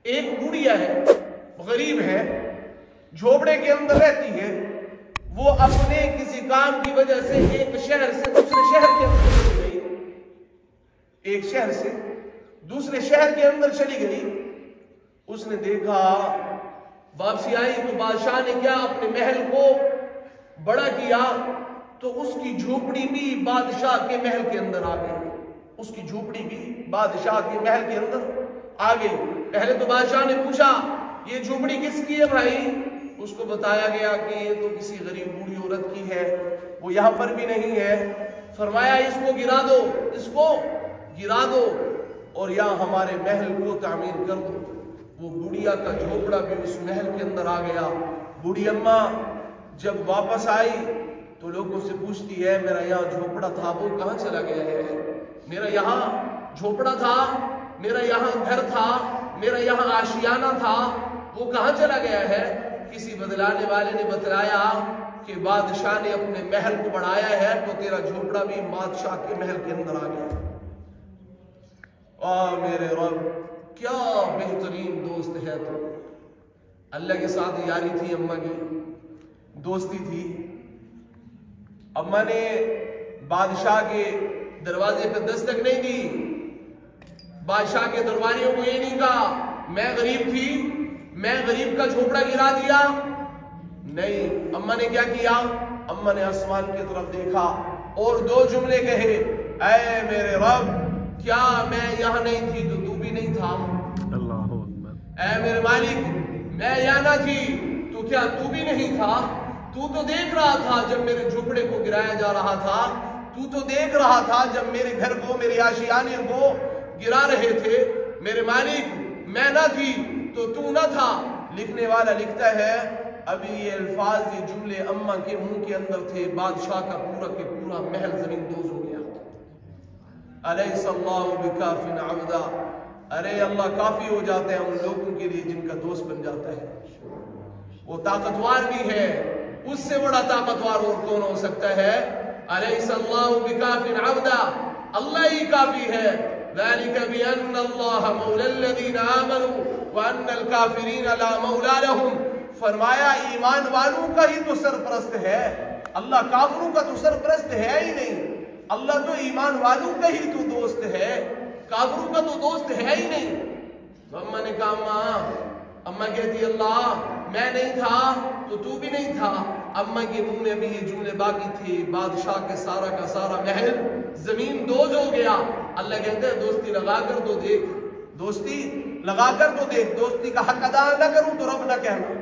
ایک بوڑھیا ہے، غریب ہے، جھوپڑے کے اندر رہتی ہے، وہ اپنے کسی کام کی وجہ سے ایک شہر سے دوسرے شہر کے اندر چلی گئی، ایک شہر سے دوسرے شہر کے اندر چلی گئی۔ اس نے دیکھا، واپسی آئی تو بادشاہ نے کیا اپنے محل کو بڑا کیا، تو اس کی جھوپڑی بھی بادشاہ کے محل کے اندر آ گئی، اس کی جھوپڑی بھی بادشاہ کے محل کے اندر آ گئی۔ پہلے تو بادشاہ نے پوچھا یہ جھوپڑی کس کی ہے بھائی؟ اس کو بتایا گیا کہ یہ تو کسی غریب بوڑھی عورت کی ہے، وہ یہاں پر بھی نہیں ہے۔ فرمایا اس کو گرا دو، اس کو گرا دو اور یہاں ہمارے محل کو تعمیر کر دو۔ وہ بوڑھیا کا جھوپڑا بھی اس محل کے اندر آ گیا۔ بوڑھی اماں جب واپس آئی تو لوگوں سے پوچھتی ہے میرا یہاں جھوپڑا تھا وہ کہاں چلا گیا ہے؟ میرا یہاں جھوپڑا تھا، میرا یہاں گھر تھا، میرا یہاں آشیانہ تھا، وہ کہاں چلا گیا ہے؟ کسی بدلانے والے نے بتلایا کہ بادشاہ نے اپنے محل کو بڑھایا ہے تو تیرا جھوپڑا بھی بادشاہ کے محل کے اندر آ گیا۔ میرے رب کیا بہترین دوست ہے تو۔ اللہ کے ساتھ یاری تھی اماں کی، دوستی تھی۔ اماں نے بادشاہ کے دروازے پہ دستک نہیں دی، بادشاہ کے درباریوں کو یہ نہیں کہا میں غریب تھی، میں غریب کا جھوپڑا گرا دیا، نہیں۔ اماں نے کیا کیا؟ اماں نے آسمان کی طرف دیکھا اور دو جملے کہے، اے میرے رب کیا میں یہاں نہیں تھی تو تو بھی نہیں تھا؟ اللہ اکبر۔ اے میرے مالک میں یہاں نہ تھی تو کیا تو بھی نہیں تھا؟ تو دیکھ رہا تھا جب میرے جھوپڑے کو گرایا جا رہا تھا، تو دیکھ رہا تھا جب میرے گھر کو، میرے آشیانے کو گرا رہے تھے۔ میرے مالک میں نہ تھی تو نہ تھا۔ لکھنے والا لکھتا ہے ابھی یہ الفاظ، یہ جملے اماں کے منہ کے اندر تھے، بادشاہ کا پورا کے پورا محل زمین دوز ہو گیا۔ الیس اللہ بکاف عبدا، ارے اللہ کافی ہو جاتے ہیں ان لوگوں کے لیے جن کا دوست بن جاتا ہے۔ وہ طاقتور بھی ہے، اس سے بڑا طاقتور اور کون ہو سکتا ہے؟ الیس اللہ بکاف عبدا، اللہ ہی کافی ہے۔ ذلك بأن الله مولى الذين آمنوا وأن الكافرين لا مولى لهم۔ فرمایا ایمان والوں کا ہی تو سرپرست ہے، اللہ کافروں کا تو سرپرست ہے ہی نہیں۔ اللہ تو ایمان والوں کا ہی تو دوست ہے، کافروں کا تو دوست ہے ہی نہیں۔ تو اماں نے کہا اماں کہتی اللہ میں نہیں تھا تو بھی نہیں تھا۔ اماں کے منہ میں بھی یہ جملے باقی تھے، بادشاہ کے سارا کا سارا محل زمین دوز ہو گیا۔ اللہ کہتے ہیں دوستی لگا کر تو دیکھ، دوستی لگا کر تو دیکھ، دوستی کا حق ادا نہ کروں تو رب نہ کہنا۔